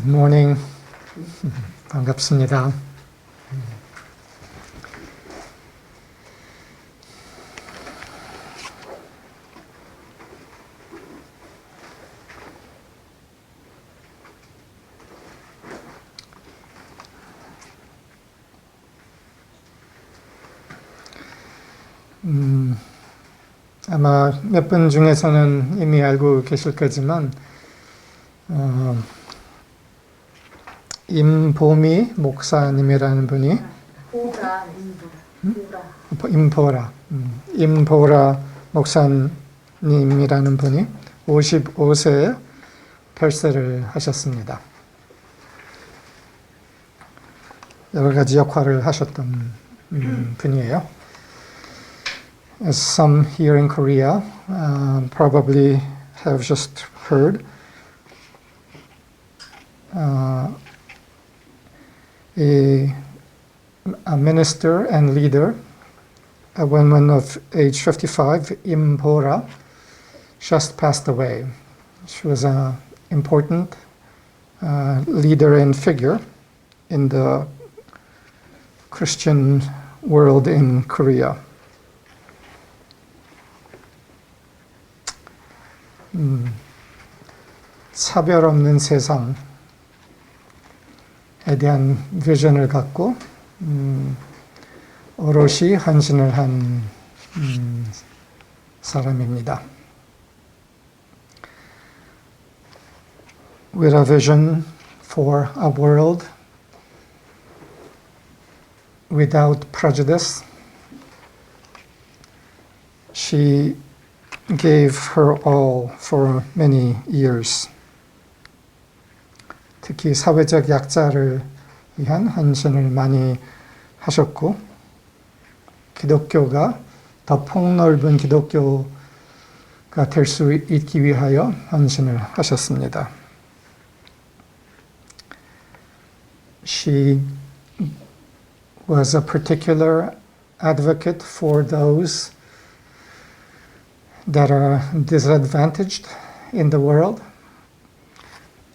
Good morning. 반갑습니다. 아마 몇 분 중에서는 이미 알고 계실 거지만 임보미 목사님이라는 분이 임보라 목사님이라는 분이 55세에 별세를 하셨습니다. 여러 가지 역할을 하셨던 분이에요. As some here in Korea probably have just heard, a minister and leader, a woman of age 55, Im Bora, just passed away. She was an important leader and figure in the Christian world in Korea. 차별 없는 세상에 대한 비전을 갖고 오롯이 헌신을 한 사람입니다. With a vision for a world without prejudice, she gave her all for many years. 특히 사회적 약자를 위한 헌신을 많이 하셨고, 기독교가 더 폭넓은 기독교가 될 수 있기 위하여 헌신을 하셨습니다. She was a particular advocate for those that are disadvantaged in the world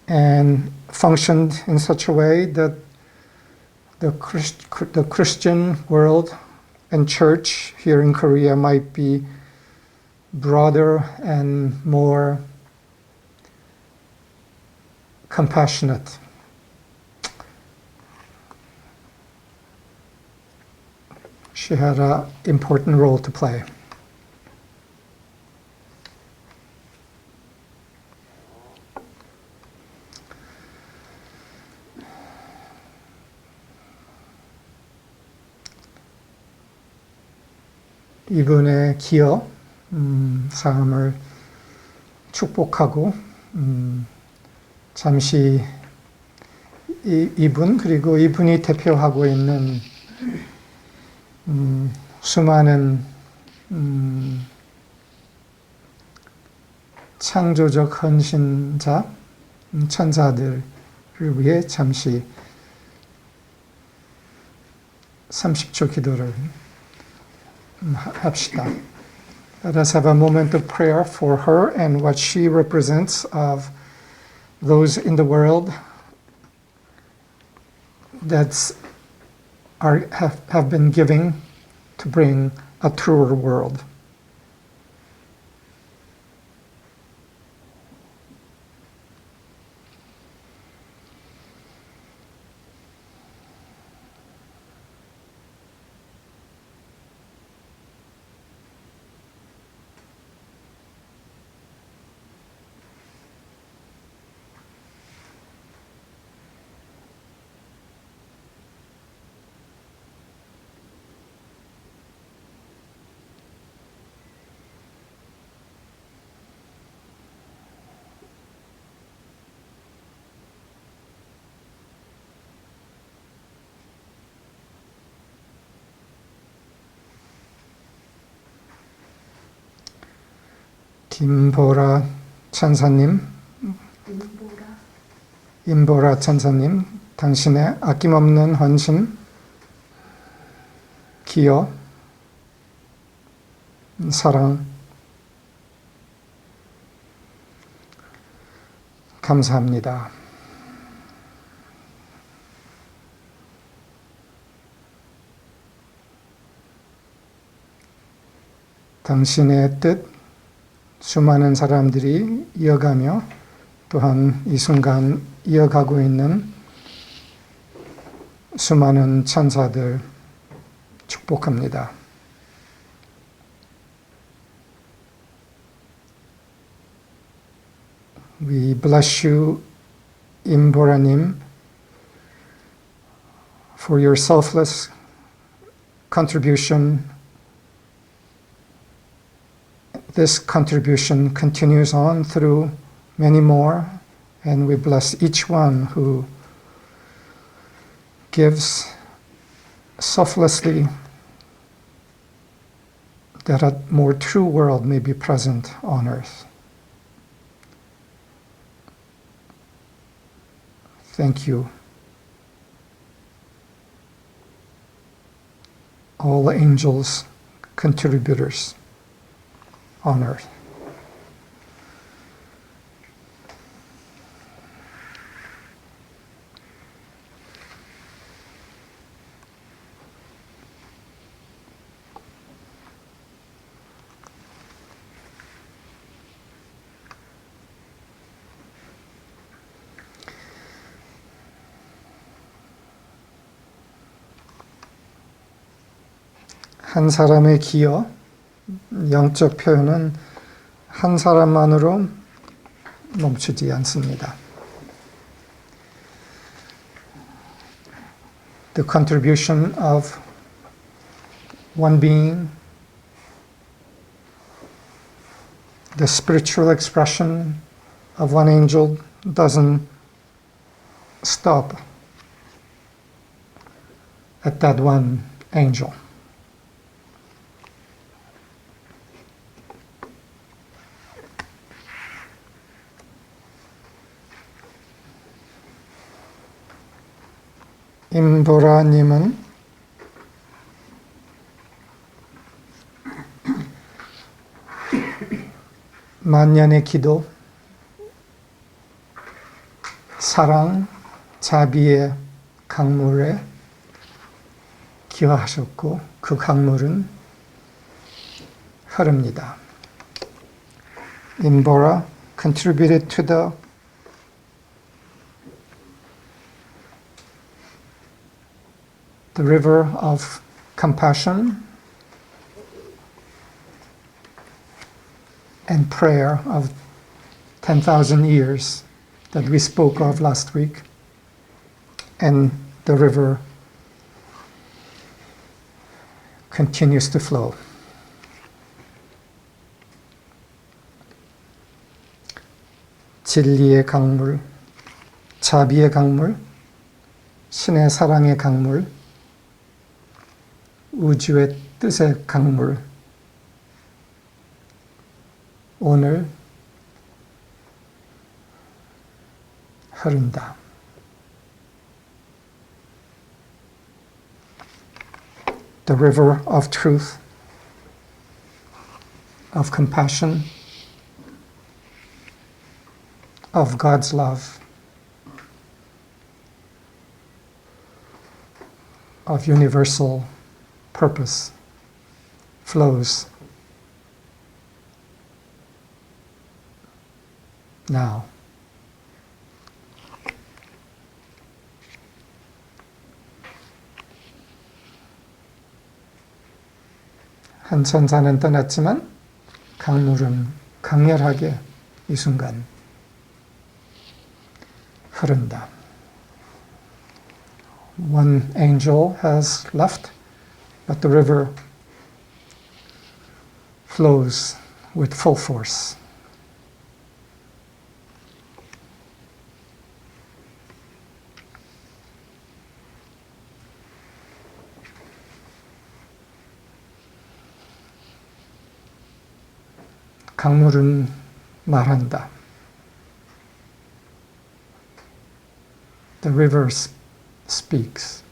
and functioned in such a way that the Christian world and church here in Korea might be broader and more compassionate. She had an important role to play. 이분의 기여, 삶을 축복하고 잠시 이분 그리고 이분이 대표하고 있는 수많은 창조적 헌신자, 천사들을 위해 잠시 30초 기도를 합시다. Let us have a moment of prayer for her and what she represents of those in the world that have been giving to bring a truer world. 임보라 천사님, 당신의 아낌없는 헌신, 기여, 사랑, 감사합니다. 당신의 뜻 수많은 사람들이 이어가며 또한 이 순간 이어가고 있는 수많은 천사들 축복합니다. We bless you, 임보라님, for your selfless contribution. This contribution continues on through many more, and we bless each one who gives selflessly that a more true world may be present on earth. Thank you. All angels, contributors on earth. 한 사람의 기여, 영적 표현은 한 사람만으로 멈추지 않습니다. The contribution of one being, the spiritual expression of one angel doesn't stop at that one angel. 임보라님은 만년의 기도, 사랑, 자비의 강물에 기여하셨고 그 강물은 흐릅니다. 임보라 contributed to the river of compassion and prayer of 10,000 years that we spoke of last week, and the river continues to flow. 진리의 강물, 자비의 강물, 신의 사랑의 강물, 우주의 뜻의 강물, 오늘 흐른다. The river of truth, of compassion, of God's love, of universal purpose flows now. 한 천사는 떠났지만 강물은 강렬하게 이 순간 흐른다. One angel has left, but the river flows with full force. 강물은 말한다. The river speaks.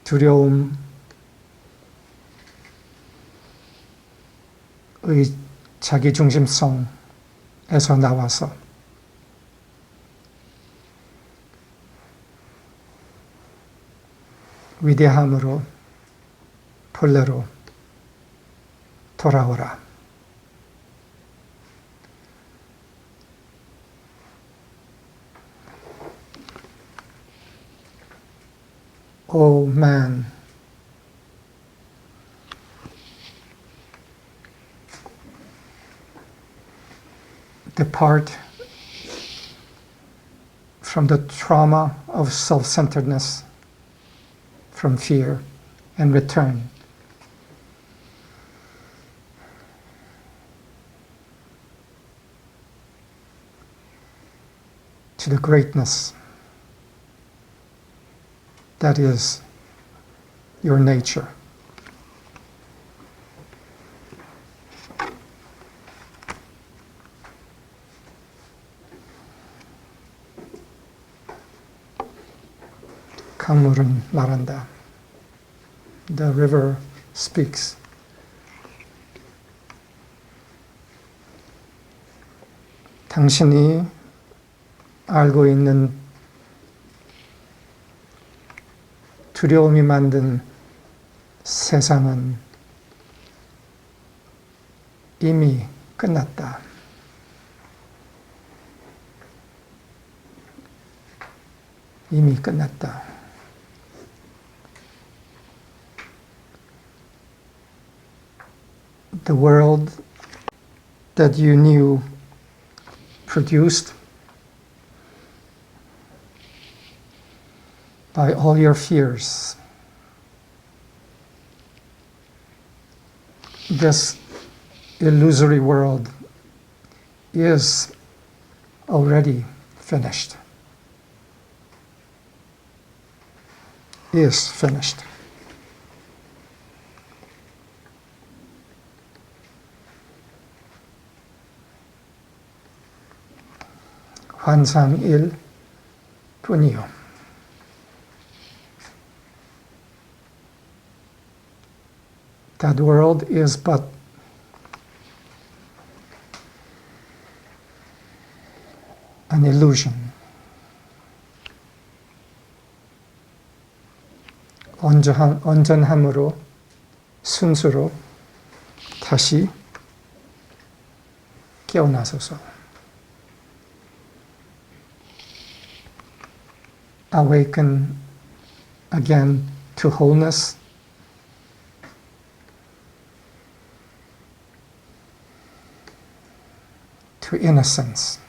두려움, 자기중심성에서 나와서 위대함으로 본래로 돌아오라. O man, depart from the trauma of self-centeredness, from fear, and return to the greatness that is your nature. 강물은 말한다. The river speaks. 당신이 알고 있는 두려움이 만든 세상은 이미 끝났다. 이미 끝났다. The world that you knew produced by all your fears. This illusory world is already finished. Is finished. 환상일 뿐이요. That world is but an illusion. 온전함으로, 순수로 다시 깨어나소서. Awaken again to wholeness, to innocence.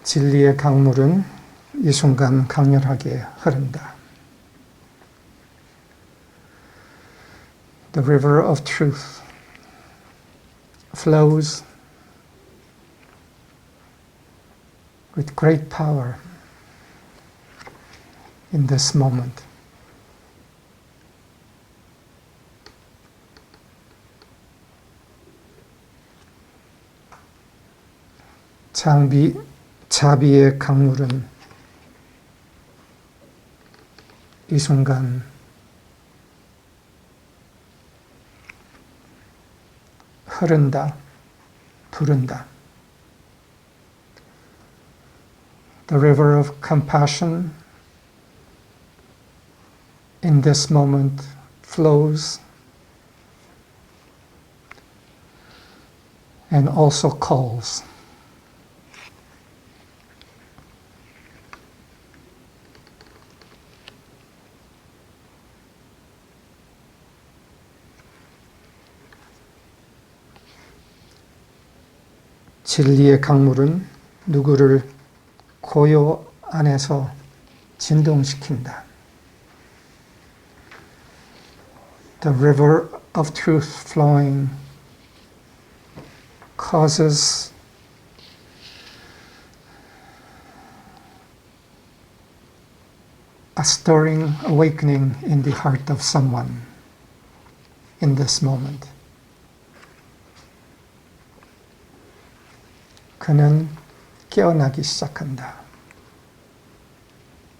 진리의 강물은 이 순간 강렬하게 흐른다. The river of truth flows with great power in this moment. 자비의 강물은 이 순간 흐른다, 부른다. The river of compassion in this moment flows and also calls. 진리의 강물은 누구를 고요 안에서 진동시킨다. The river of truth flowing causes a stirring awakening in the heart of someone in this moment. 그는 깨어나기 시작한다.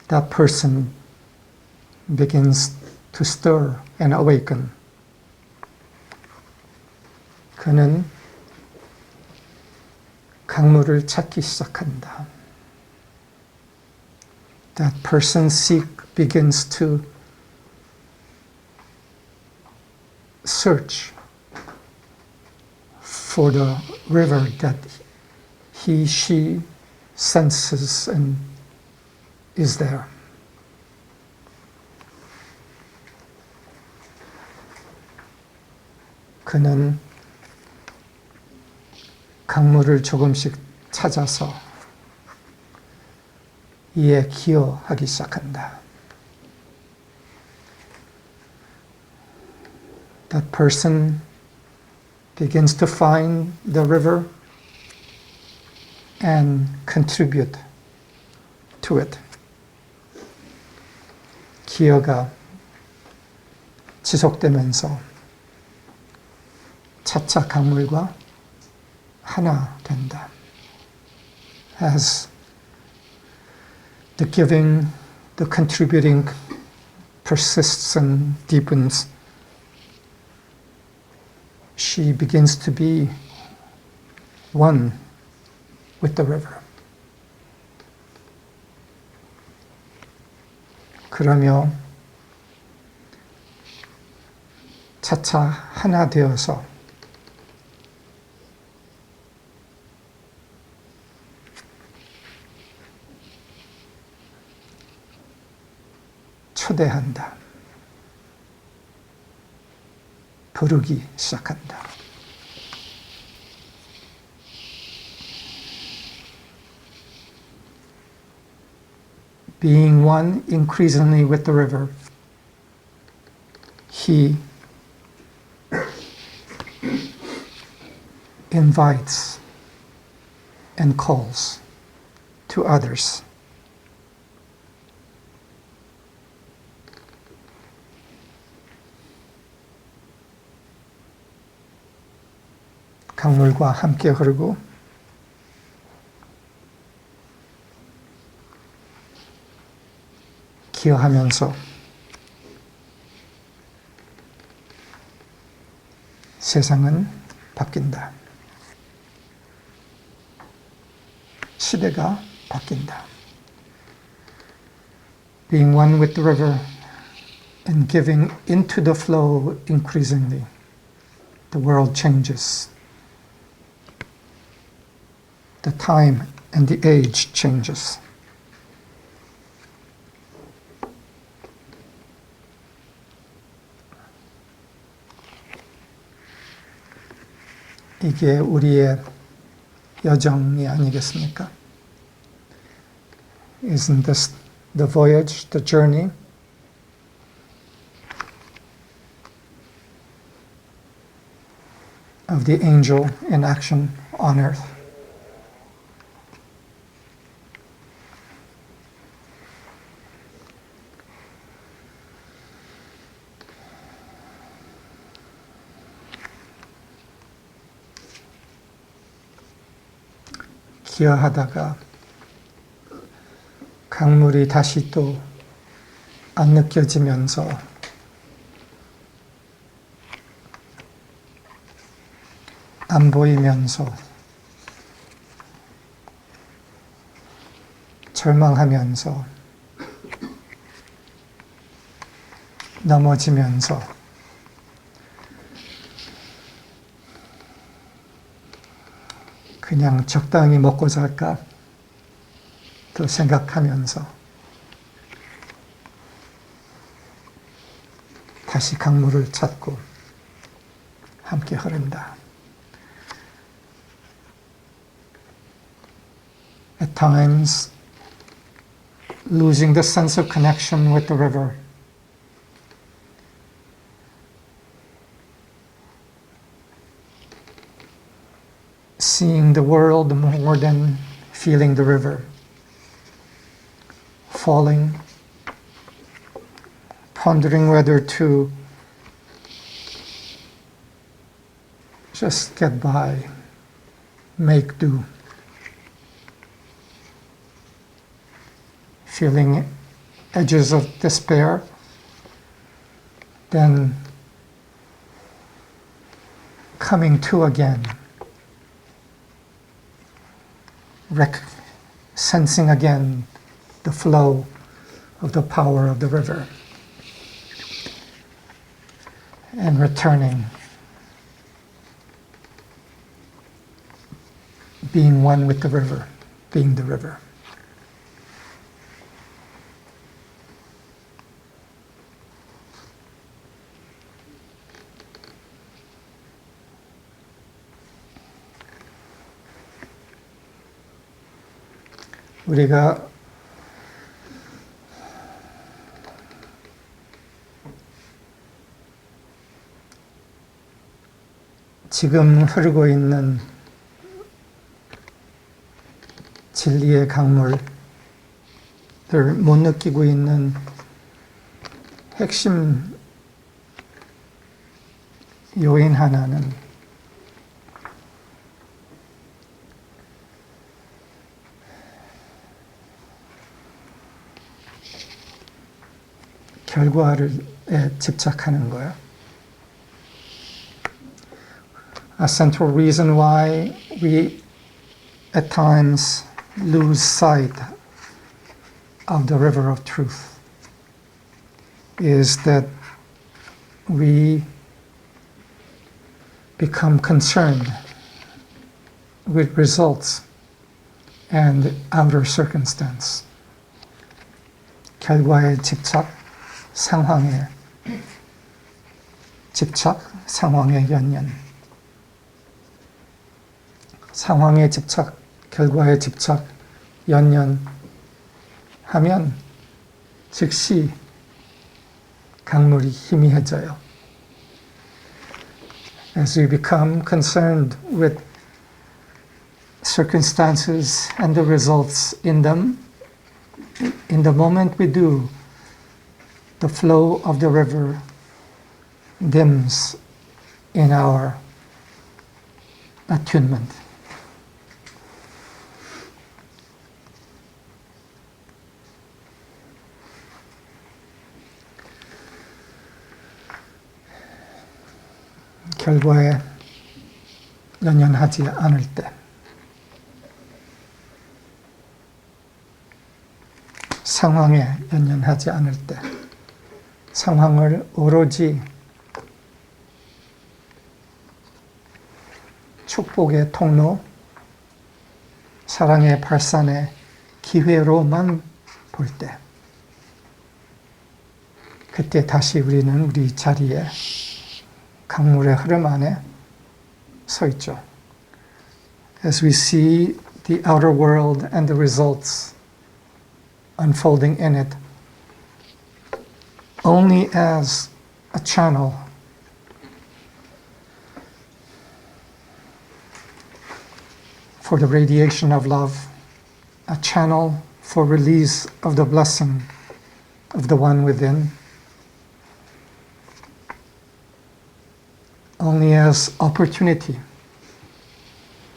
That person begins to stir and awaken. 그는 강물을 찾기 시작한다. That person begins to search for the river that she senses and is there. 그는 강물을 조금씩 찾아서 이에 기여하기 시작한다. That person begins to find the river and contribute to it. 기여가 지속되면서 차차 강물과 하나 된다. As the giving, the contributing persists and deepens, she begins to be one with the river. 그러며 차차 하나 되어서 초대한다. 부르기 시작한다. Being one increasingly with the river, he invites and calls to others. 강물과 함께 흐르고 기여하면서 세상은 바뀐다. 시대가 바뀐다. Being one with the river and giving into the flow increasingly, the world changes. The time and the age changes. 이게 우리의 여정이 아니겠습니까? Isn't this the voyage, the journey? Of the angel in action on earth. 기여하다가 강물이 다시 또 안 느껴지면서 안 보이면서 절망하면서 넘어지면서 그냥 적당히 먹고 살까 또 생각하면서 다시 강물을 찾고 함께 흐른다. At times, losing the sense of connection with the river. Seeing the world more than feeling the river. Falling, pondering whether to just get by, make do. Feeling edges of despair then coming to again, sensing again the flow of the power of the river, and returning, being one with the river, being the river. 우리가 지금 흐르고 있는 진리의 강물을 못 느끼고 있는 핵심 요인 하나는 결과에 집착하는 거예요. A central reason why we at times lose sight of the river of truth is that we become concerned with results and outer circumstance. 결과에 집착, 상황에 집착, 상황에 연연. 상황에 집착, 결과에 집착, 연연하면 즉시 강물이 희미해져요. As we become concerned with circumstances and the results in them, in the moment we do, the flow of the river dims in our attunement. 결과에 연연하지 않을 때, 상황에 연연하지 않을 때, 상황을 오로지 축복의 통로, 사랑의 발산의 기회로만 볼 때, 그때 다시 우리는 우리 자리에 강물의 흐름 안에 서 있죠. As we see the outer world and the results unfolding in it, only as a channel for the radiation of love, a channel for release of the blessing of the one within, only as opportunity,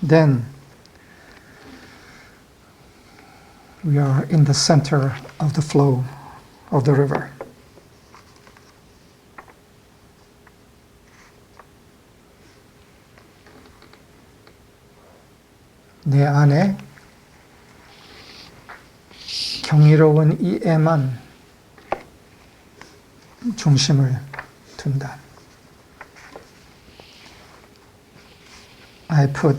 then we are in the center of the flow of the river. 내 안에 경이로운 이에만 중심을 둔다. I put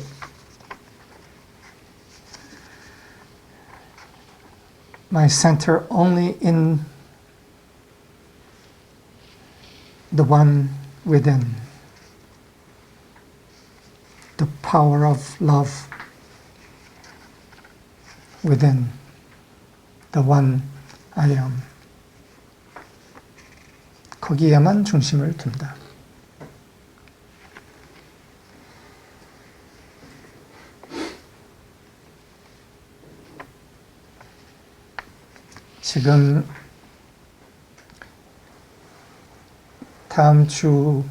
my center only in the one within, the power of love within, the one I am. 거기에만 중심을 둔다. 지금 다음 주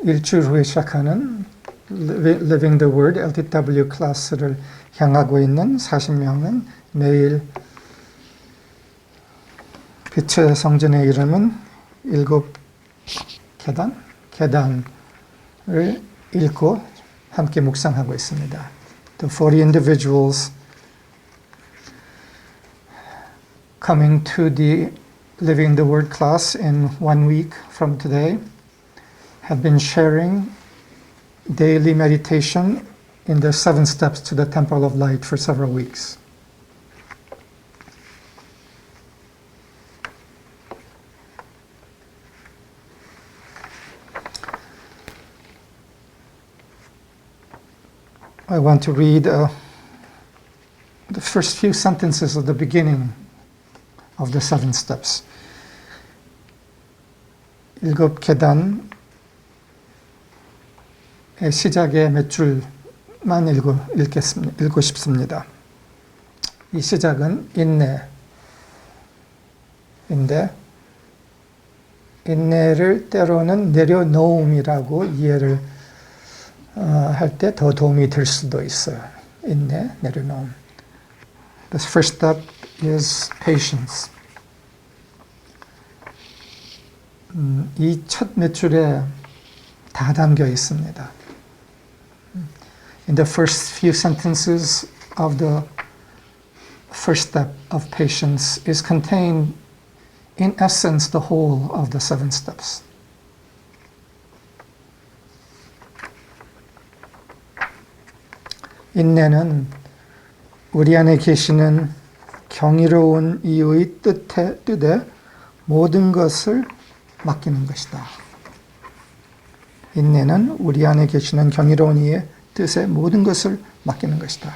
일주일 후에 시작하는 Living the Word LTW 클래스를 향하고 있는 40명은 매일 빛의 성전의 이름은 7 계단을 읽고 함께 묵상하고 있습니다. The 40 individuals coming to the Living the Word class in 1 week from today have been sharing daily meditation in the 7 steps to the Temple of Light for several weeks. I want to read the first few sentences of the beginning of the 7 steps. 7 계단의 시작의 몇 줄만 읽고 싶습니다. 이 시작은 인내를 때로는 내려놓음이라고 이해를 할 때 더 도움이 될 수도 있어요. 내려놓음. The first step is patience. 이 첫 몇 줄에 다 담겨 있습니다. In the first few sentences of the first step of patience is contained, in essence, the whole of the 7 steps. 인내는 우리 안에 계시는 경이로운 이의 뜻에 모든 것을 맡기는 것이다. 인내는 우리 안에 계시는 경이로운 이의 뜻에 모든 것을 맡기는 것이다.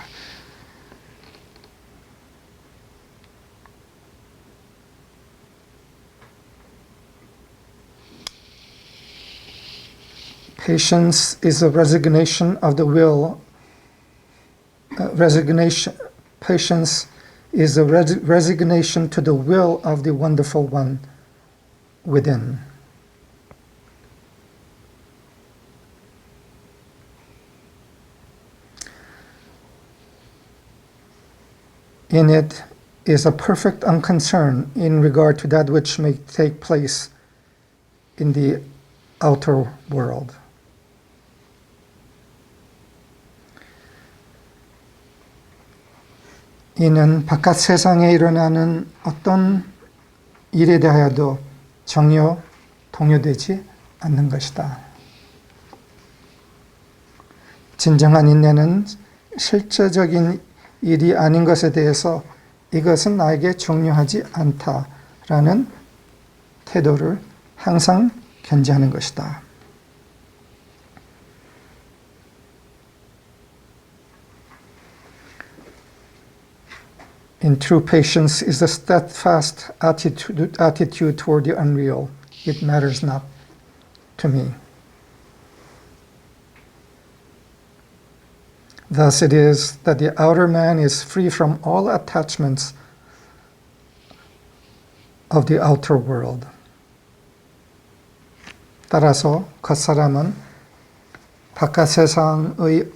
Patience is a resignation of the will. Patience is a resignation to the will of the wonderful one within. In it is a perfect unconcern in regard to that which may take place in the outer world. 이는 바깥 세상에 일어나는 어떤 일에 대하여도 전혀 동요되지 않는 것이다. 진정한 인내는 실제적인 일이 아닌 것에 대해서 이것은 나에게 중요하지 않다라는 태도를 항상 견지하는 것이다. In true patience is a steadfast attitude toward the unreal. It matters not to me. Thus it is that the outer man is free from all attachments of the outer world. 따라서 겉사람은 바깥 세상의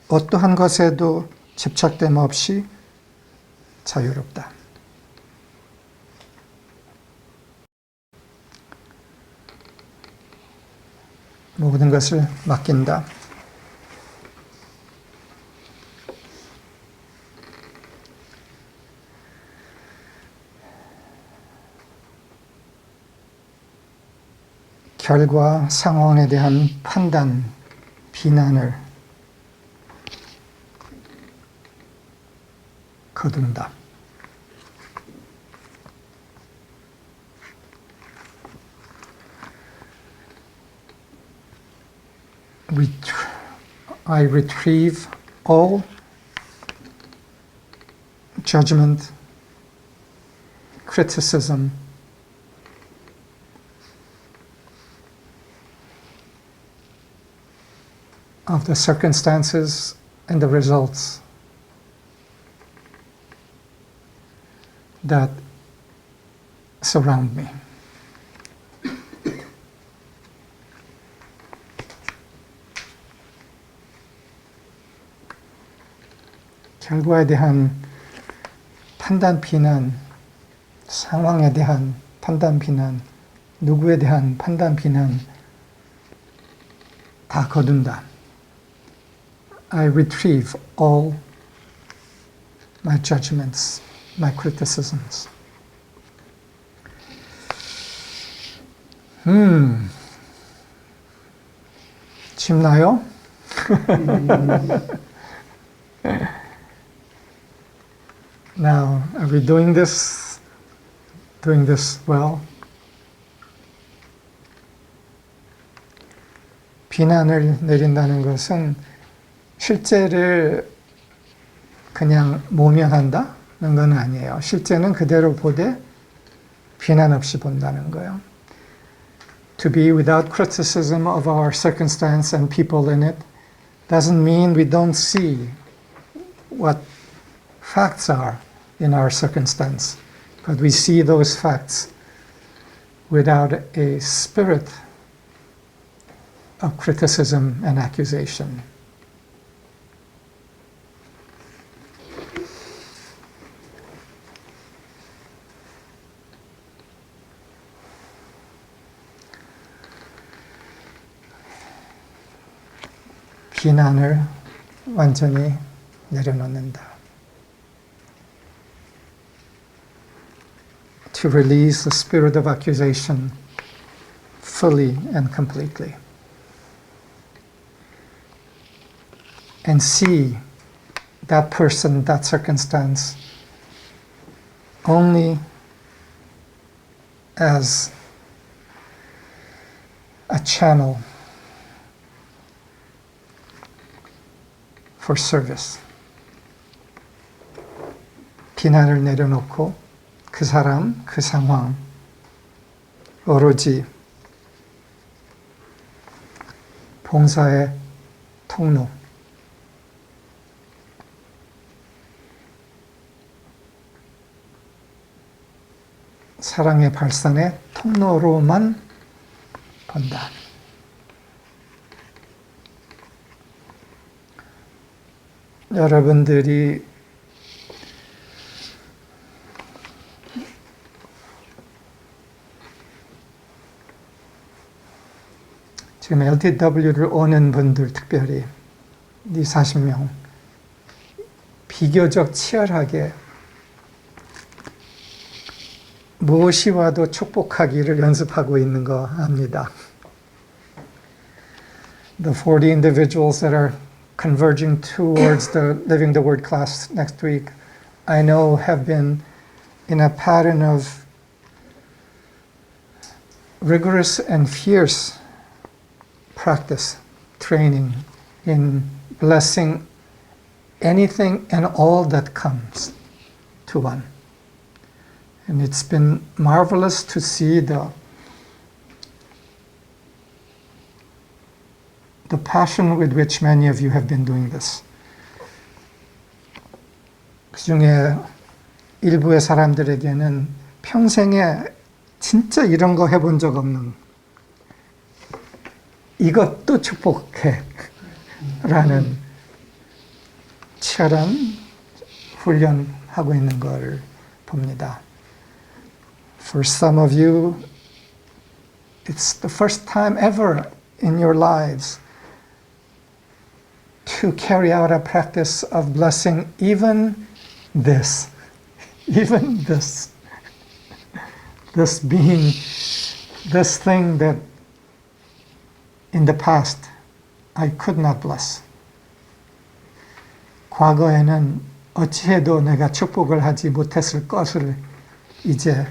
어떠한 것에도 집착됨 없이 자유롭다. 모든 것을 맡긴다. 결과, 상황에 대한 판단, 비난을 거둔다. I retrieve all judgment, criticism, of the circumstances and the results that surround me. 결과에 대한 판단 비난, 상황에 대한 판단 비난 누구에 대한 판단, 비난 다 거둔다. I retrieve all my judgments, my criticisms. 침 나요? Now, are we doing this well? 비난을 내린다는 것은 실제를 그냥 모면한다는 건 아니에요. 실제는 그대로 보되 비난 없이 본다는 거예요. To be without criticism of our circumstance and people in it doesn't mean we don't see what facts are in our circumstance, but we see those facts without a spirit of criticism and accusation. 비난을 완전히 내려놓는다. To release the spirit of accusation fully and completely. And see that person, that circumstance, only as a channel for service. 비난을 내려놓고 그 사람, 그 상황, 오로지 봉사의 통로, 사랑의 발산의 통로로만 본다. 여러분들이 지금 LTW를 오는 분들 특별히 이 40명 비교적 치열하게 무엇이 와도 축복하기를 연습하고 있는 거 압니다. The 40 individuals that are converging towards the Living the Word class next week, I know have been in a pattern of rigorous and fierce practice, training in blessing anything and all that comes to one. And it's been marvelous to see the passion with which many of you have been doing this. 그 중에 일부의 사람들에게는 평생에 진짜 이런 거 해본 적 없는 이것도 축복해 라는 치열한 훈련하고 있는 걸 봅니다. For some of you, it's the first time ever in your lives to carry out a practice of blessing even this being, this thing that in the past I could not bless. 과거에는 어찌해도 내가 축복을 하지 못했을 것을 이제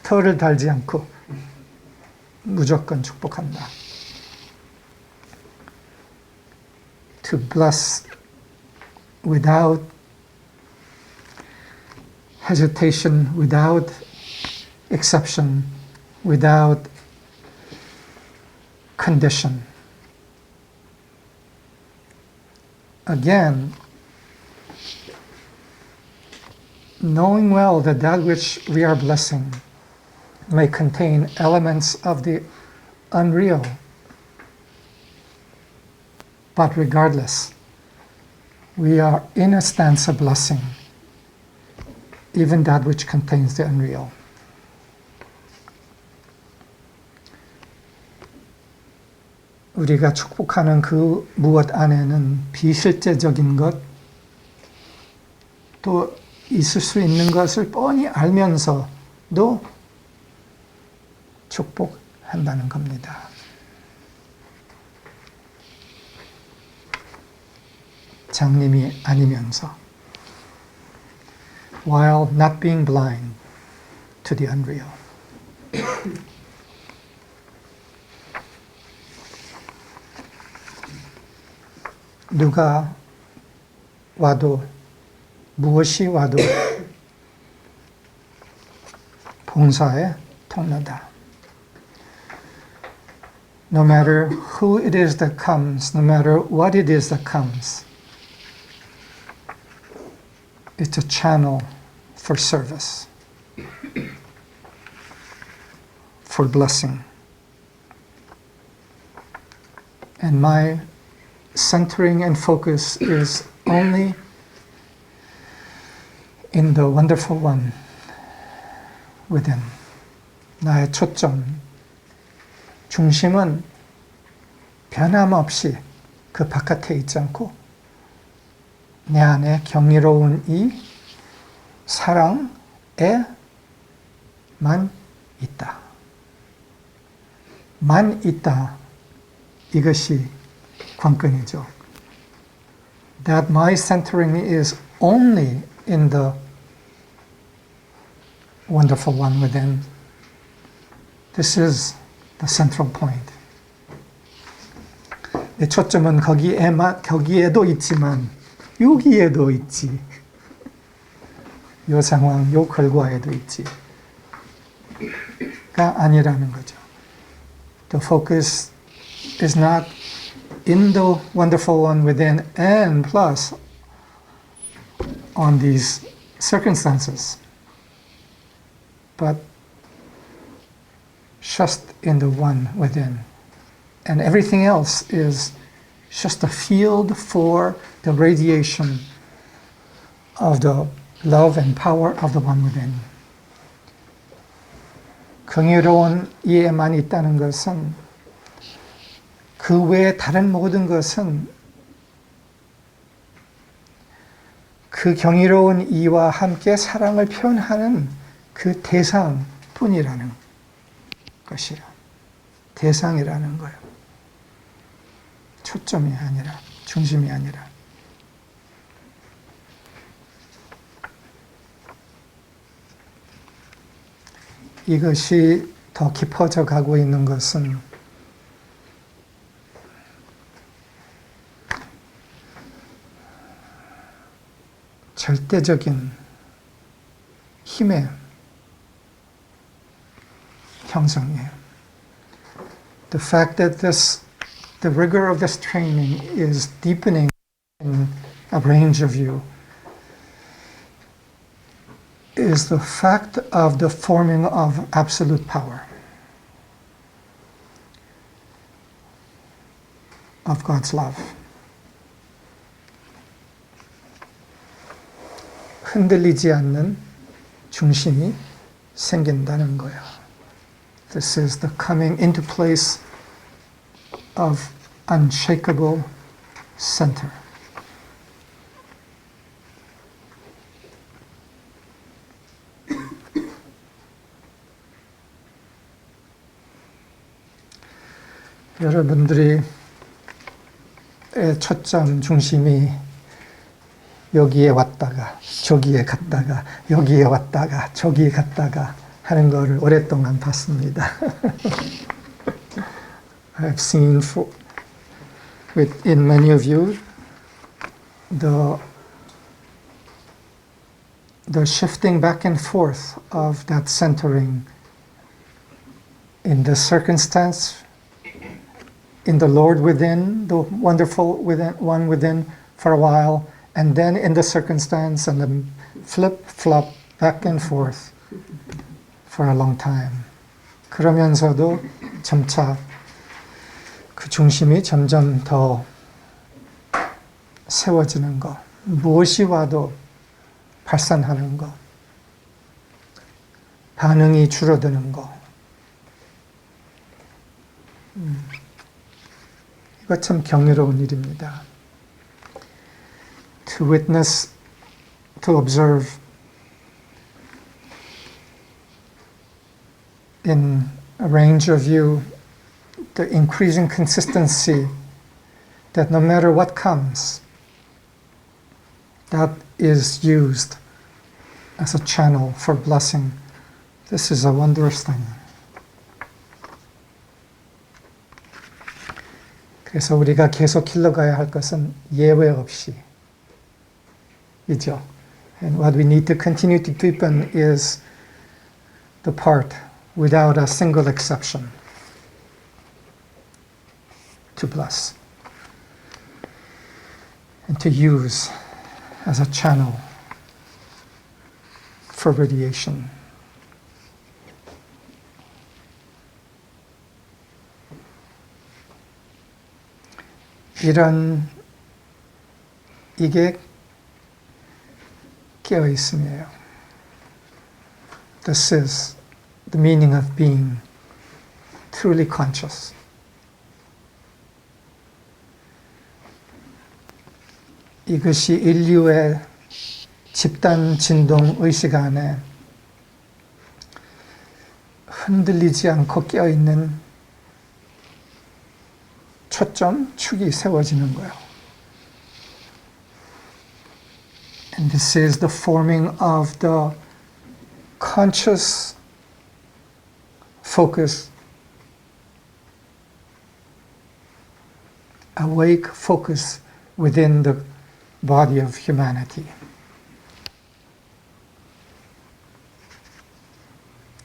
터를 달지 않고 무조건 축복한다. To bless without hesitation, without exception, without condition. Again, knowing well that that which we are blessing may contain elements of the unreal. But regardless, we are in a stance of blessing. even that which contains the unreal. 우리가 축복하는 그 무엇 안에는 비실제적인 것, 또 있을 수 있는 것을 뻔히 알면서도 축복한다는 겁니다. 장님이 아니면서 while not being blind to the unreal. 누가 와도 무엇이 와도 봉사의 통로다. No matter who it is that comes, no matter what it is that comes, it's a channel for service, for blessing. And my centering and focus is only in the wonderful one within. 나의 초점, 중심은 변함없이 그 바깥에 있지 않고 내 안에 경이로운 이 사랑에만 있다. 만 있다. 이것이 관건이죠. That my centering is only in the wonderful one within. This is the central point. 내 초점은 거기에도 있지만 여기에도 있지. 요 상황, 요 결과에도 있지. 가 아니라는 거죠. The focus is not in the wonderful one within and plus on these circumstances, but just in the one within. And everything else is just a field for the radiation of the love and power of the one within. 긍휼로운 이에만 있다는 것은 그 외의 다른 모든 것은 그 경이로운 이와 함께 사랑을 표현하는 그 대상뿐이라는 것이라. 대상이라는 거예요. 초점이 아니라, 중심이 아니라. 이것이 더 깊어져 가고 있는 것은 절대적인 힘의 형성이에요. The fact that the rigor of this training is deepening in a range of you is the fact of the forming of absolute power of God's love. 흔들리지 않는 중심이 생긴다는 거야. This is the coming into place of unshakable center. 여러분들이 초점 중심이 여기에 왔다가 저기에 갔다가 여기에 왔다가 저기에 갔다가 하는 거를 오랫동안 봤습니다. I've seen in many of you the shifting back and forth of that centering in the circumstance, in the Lord within, the wonderful one within for a while, and then in the circumstance and the flip-flop back and forth for a long time. 그러면서도 점차 그 중심이 점점 더 세워지는 거, 무엇이 와도 발산하는 거, 반응이 줄어드는 거. 이거 참 경이로운 일입니다. To witness, to observe in a range of you the increasing consistency that no matter what comes, that is used as a channel for blessing. This is a wondrous thing. 그래서 우리가 계속 길러가야 할 것은 예외 없이 이죠. And what we need to continue to deepen is the part without a single exception to bless and to use as a channel for radiation. 이게 깨어 있음이에요. This is the meaning of being truly conscious. 이것이 인류의 집단 진동 의식 안에 흔들리지 않고 깨어 있는 초점, 축이 세워지는 거예요. And this is the forming of the conscious focus, awake focus within the body of humanity.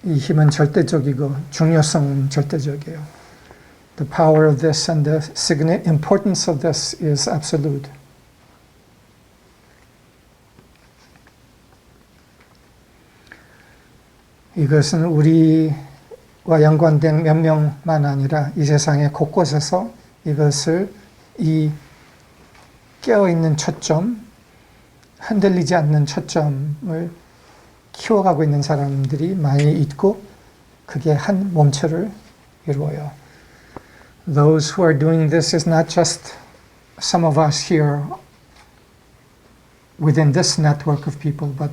이 힘은 절대적이고 중요성은 절대적이에요. The power of this and the importance of this is absolute. 이것은 우리와 연관된 몇 명만 아니라 이 세상의 곳곳에서 이것을 이 깨어있는 초점, 흔들리지 않는 초점을 키워가고 있는 사람들이 많이 있고 그게 한 몸체를 이루어요. Those who are doing this is not just some of us here within this network of people, but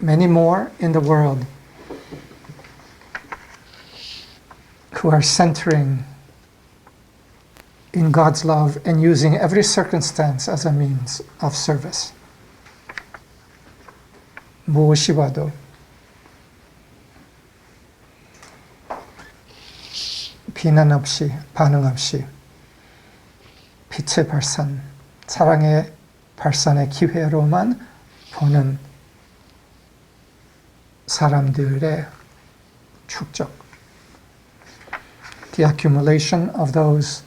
many more in the world who are centering in God's love and using every circumstance as a means of service. 무엇이 와도 비난 없이 반응 없이 빛의 발산, 사랑의 발산의 기회로만 보는 사람들의 축적. The accumulation of those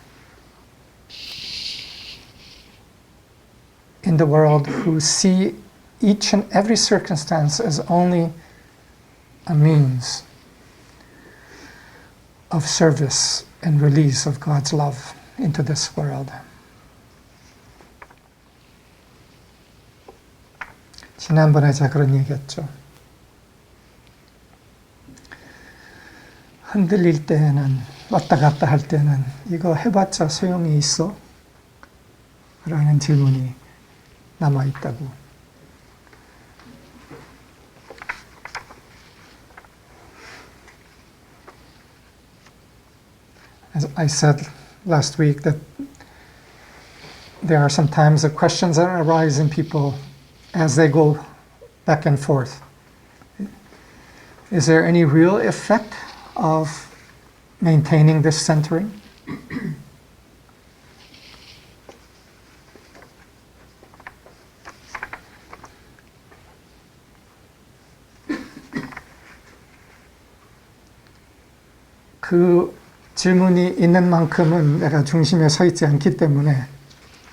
in the world who see each and every circumstance as only a means of service and release of God's love into this world. 지난번에 제가 그런 얘기했죠. 흔들릴 때는 왔다 갔다 할 때는 이거 해봤자 소용이 있어? 라는 질문이 남아있다고. As I said last week that there are sometimes the questions that arise in people as they go back and forth. Is there any real effect of maintaining this centering? 그 질문이 있는 만큼은 내가 중심에 서 있지 않기 때문에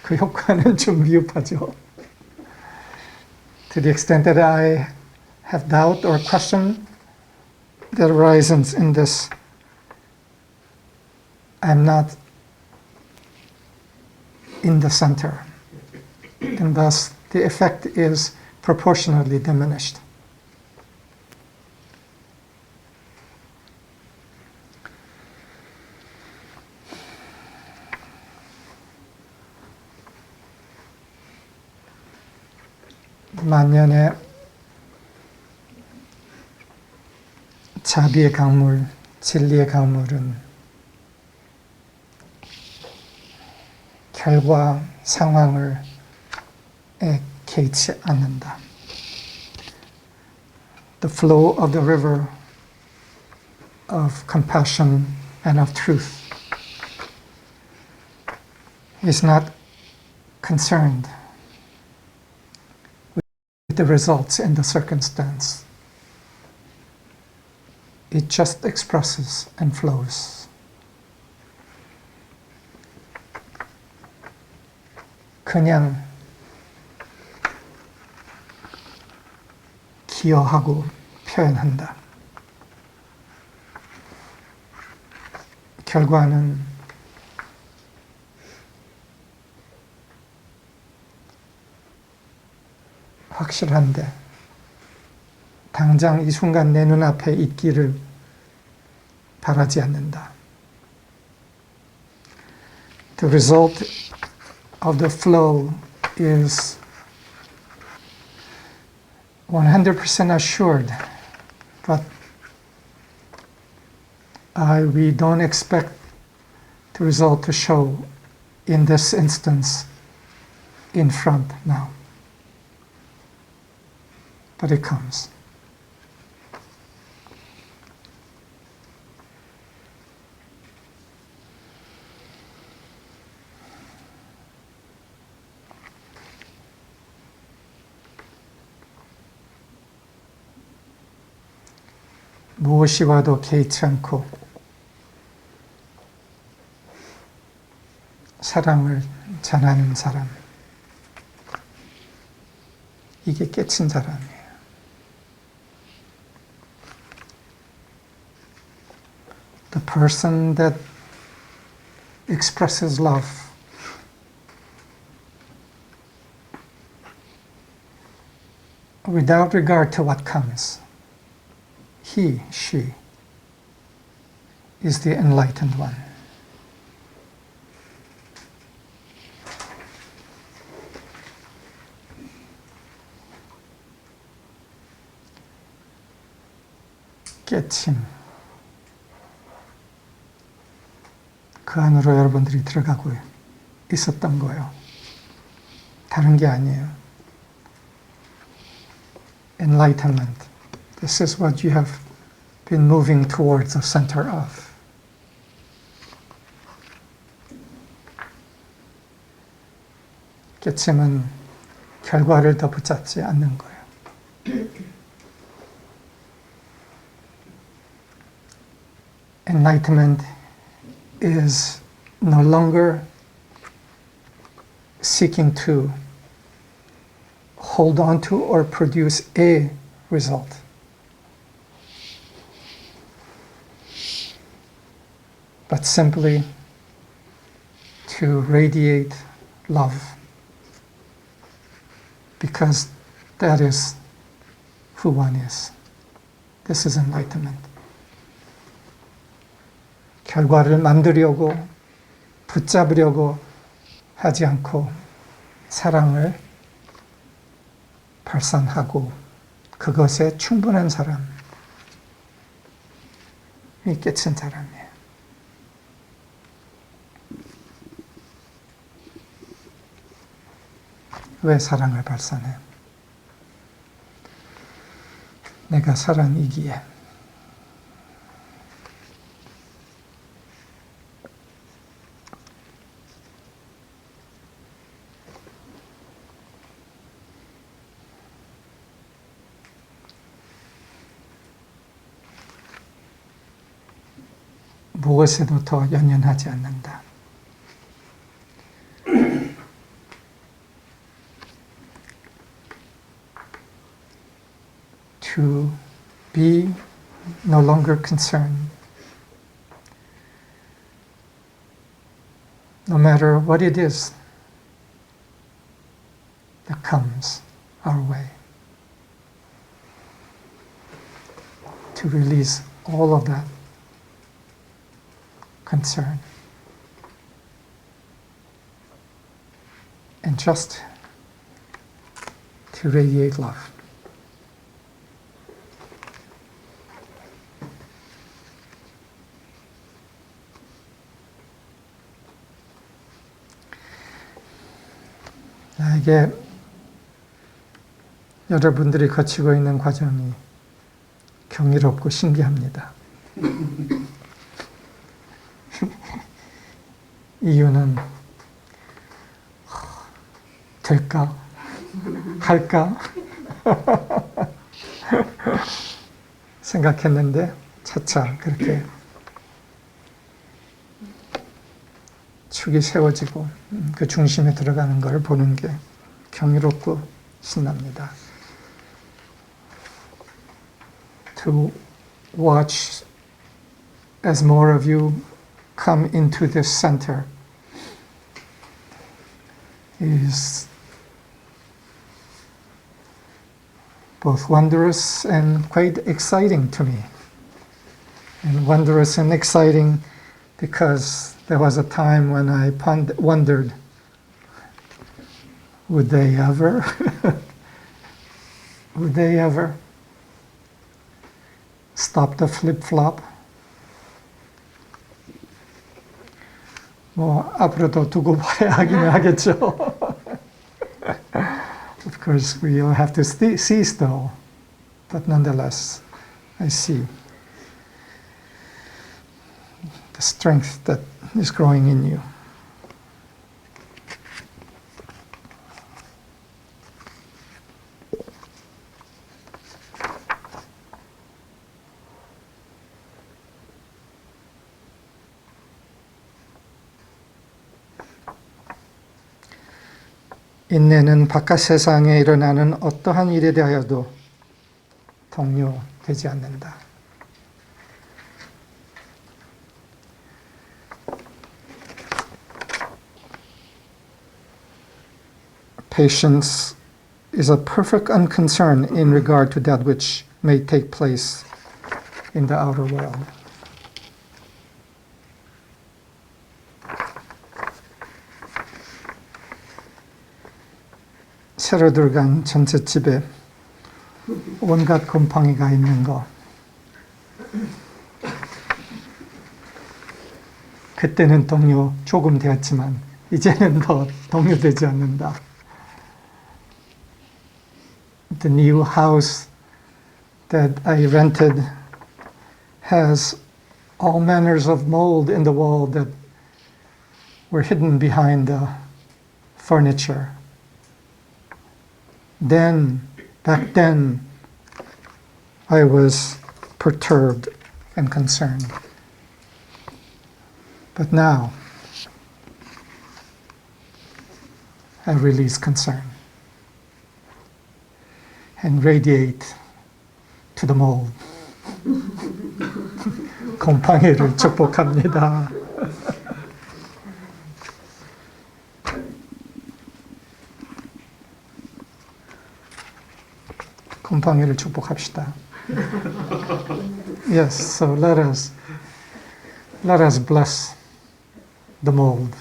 그 효과는 좀 미흡하죠. To the extent that I have doubt or question that arises in this, I'm not in the center. And thus the effect is proportionately diminished. 만년의 자비의 강물, 진리의 강물은 결과 상황을 개의치 않는다. The flow of the river of compassion and of truth is not concerned with the results in the circumstance. It just expresses and flows. 그냥 기여하고 표현한다. 결과는 확실한데 당장 이 순간 내 눈앞에 있기를 바라지 않는다. The result of the flow is 100% assured, but we don't expect the result to show in this instance in front now. But it comes. 무엇이 와도 개의치 않고 사랑을 전하는 사람, 이게 깨친 사람이에요. The person that expresses love without regard to what comes, he, she is the enlightened one. 깨침. 그 안으로 여러분들이 들어가고 있었던 거예요. 다른 게 아니에요. Enlightenment. This is what you have been moving towards the center of. 깨침은 결과를 더 붙잡지 않는 거예요. Enlightenment is no longer seeking to hold on to or produce a result. But simply to radiate love, because that is who one is. This is enlightenment. 결과를 만들려고 붙잡으려고 하지 않고 사랑을 발산하고 그것에 충분한 사람이 깨친 사람이에요. 왜 사랑을 발산해요? 내가 사랑이기에. 무엇에도 더 연연하지 않는다. To be no longer concerned, no matter what it is that comes our way. To release all of that concern and just to radiate love. 이게 여러분들이 거치고 있는 과정이 경이롭고 신기합니다. 이유는 될까? 할까? 생각했는데 차차 그렇게 축이 세워지고 그 중심에 들어가는 걸 보는 게 경이롭고 신납니다. To watch as more of you come into this center is both wondrous and quite exciting to me. And wondrous and exciting because there was a time when I wondered, would they ever? Would they ever stop the flip-flop? 뭐 앞으로도 두고 봐야 하긴 하겠죠. Of course, we'll have to see still, but nonetheless, I see the strength that is growing in you. 인내는 바깥 세상에 일어나는 어떠한 일에 대하여도 동요되지 않는다. Patience is a perfect unconcern in regard to that which may take place in the outer world. 새로 들어간 전셋집에 온갖 곰팡이가 있는 거. 그때는 동요 조금 되었지만 이제는 더 동요되지 않는다. The new house that I rented has all manners of mold in the wall that were hidden behind the furniture. Back then, I was perturbed and concerned. But now, I release concern and radiate to the mold. 곰팡이를 축복합니다. 곰팡이를 축복합시다. Yes, so let us bless the mold.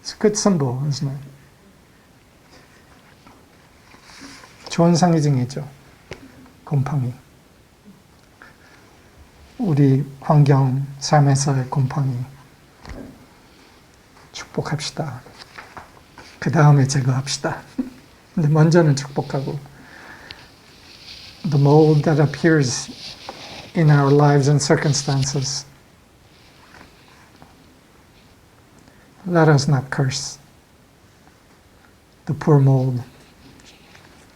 It's a good symbol, isn't it? 좋은 상징이죠. 곰팡이. 우리 환경, 삶에서의 곰팡이 축복합시다. 그 다음에 제거합시다. 근데 먼저는 축복하고 the mold that appears in our lives and circumstances. Let us not curse the poor mold.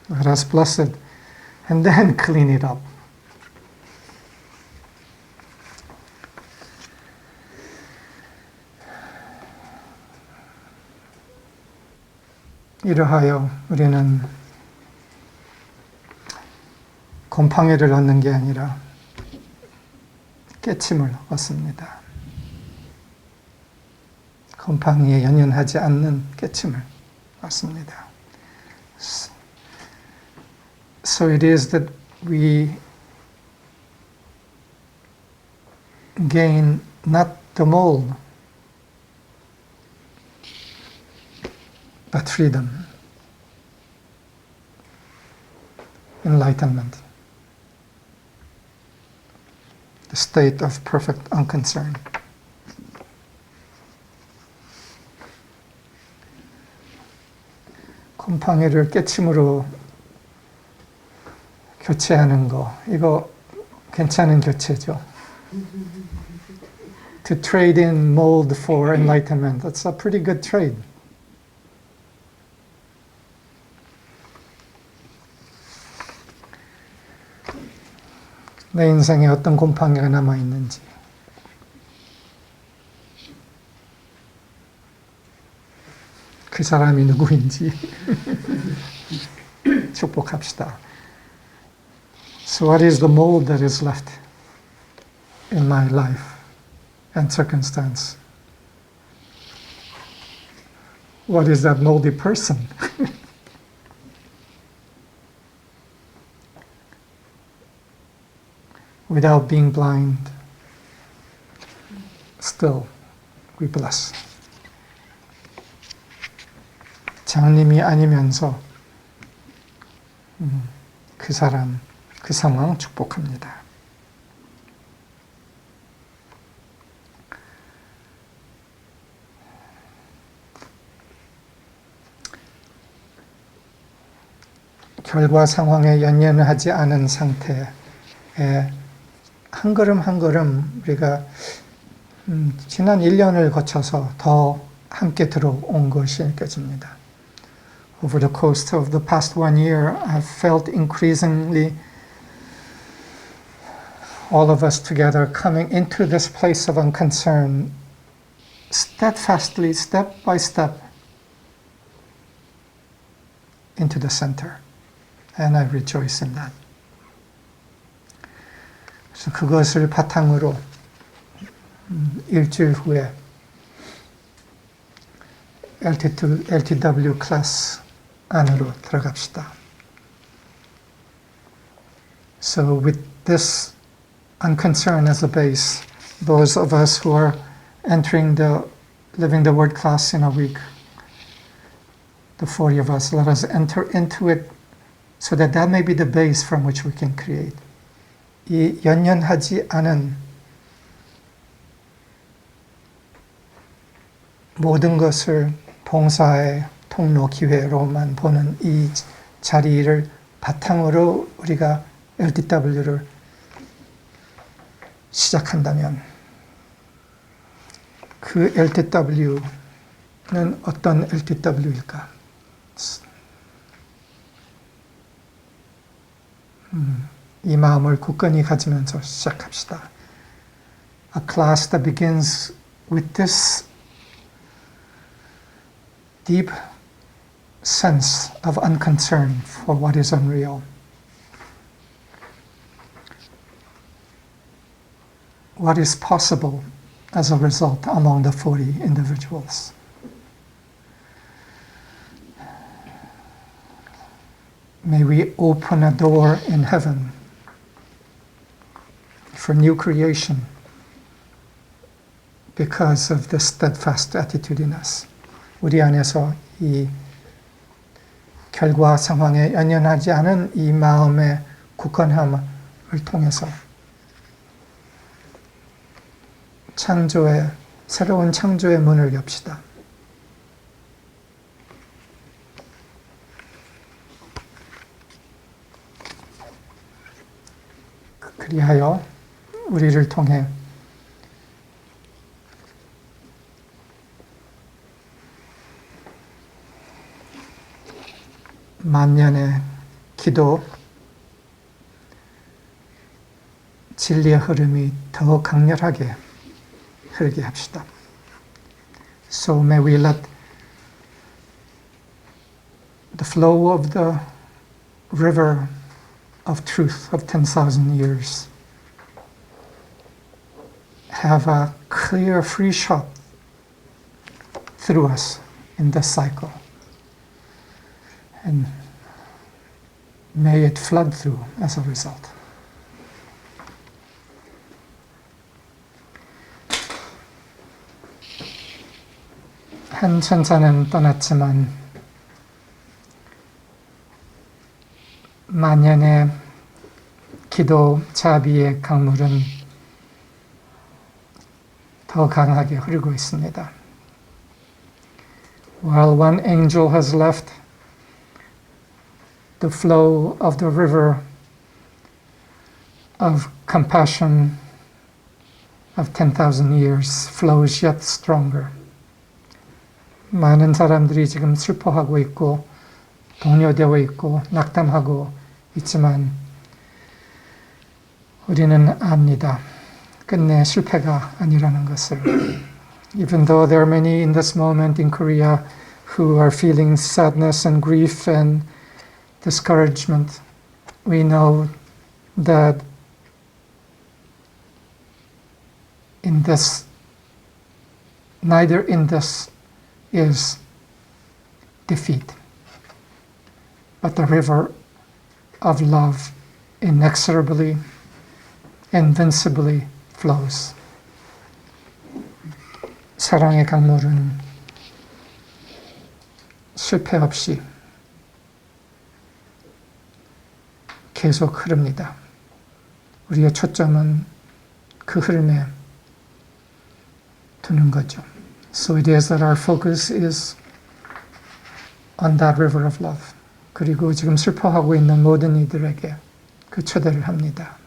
Let us bless it and then clean it up. 이러하여 우리는 곰팡이를 얻는 게 아니라 깨침을 얻습니다. 곰팡이에 연연하지 않는 깨침을 얻습니다. So it is that we gain not the mold, but freedom. enlightenment, the state of perfect unconcern. 곰팡이를 깨침으로 교체하는 거, 이거 괜찮은 교체죠. To trade in mold for enlightenment, that's a pretty good trade. 내 인생에 어떤 곰팡이가 남아있는지, 그 사람이 누구인지 축복합시다. So what is the mold that is left in my life and circumstance? What is that moldy person? Without being blind, still we bless. 장님이 아니면서 그 사람, 그 상황 축복합니다. 결과 상황에 연연하지 않은 상태에 한 걸음 한 걸음 우리가 지난 1년을 거쳐서 더 함께 들어온 것이 느껴집니다. Over the course of the past 1 year, I've felt increasingly all of us together coming into this place of unconcern, steadfastly, step by step, into the center. And I rejoice in that. 그래서 그것을 바탕으로 일주일 후에 LTW 클래스 안으로 들어갑시다. So with this unconcern as a base, those of us who are entering the Living the Word class in a week, the 40 of us, let us enter into it so that that may be the base from which we can create. 이 연연하지 않은 모든 것을 봉사의 통로 기회로만 보는 이 자리를 바탕으로 우리가 LTW를 시작한다면 그 LTW는 어떤 LTW일까? 이 마음을 굳건히 가지면서 시작합시다. A class that begins with this deep sense of unconcern for what is unreal. What is possible as a result among the 40 individuals. May we open a door in heaven for new creation because of the steadfast attitude in us. 우리 안에서 이 결과 상황에 연연하지 않은 이 마음의 굳건함을 통해서 새로운 창조의 문을 엽시다. 그리하여 우리를 통해 만년의 기도, 진리의 흐름이 더 강렬하게 흐르게 합시다. So may we let the flow of the river of truth of 10,000 years have a clear, free shot through us in this cycle. And may it flood through as a result. 한 천사는 떠났지만 만년의 기도 자비의 강물은 더 강하게 흐르고 있습니다. While one angel has left, the flow of the river of compassion of 10,000 years flows yet stronger. 많은 사람들이 지금 슬퍼하고 있고 동요되어 있고 낙담하고 있지만 우리는 압니다. 끝내 실패가 아니라는 것을. Even though there are many in this moment in Korea who are feeling sadness and grief and discouragement, we know that in this, neither in this is defeat, but the river of love inexorably, invincibly flows. 사랑의 강물은 실패 없이 계속 흐릅니다. 우리의 초점은 그 흐름에 두는 거죠. So it is that our focus is on that river of love. 그리고 지금 슬퍼하고 있는 모든 이들에게 그 초대를 합니다.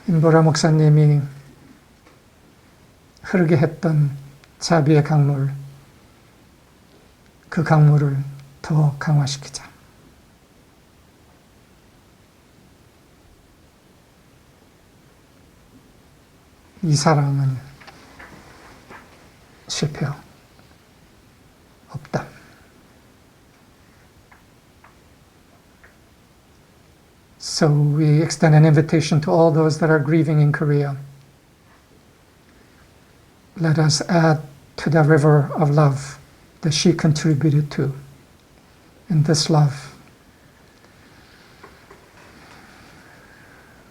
임보라 목사님이 흐르게 했던 자비의 강물, 그 강물을 더 강화시키자. 이 사랑은 실패 없다. So we extend an invitation to all those that are grieving in Korea. Let us add to the river of love that she contributed to. And this love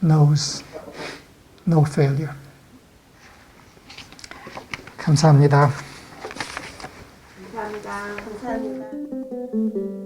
knows no failure. 감사합니다. 감사합니다. 감사합니다.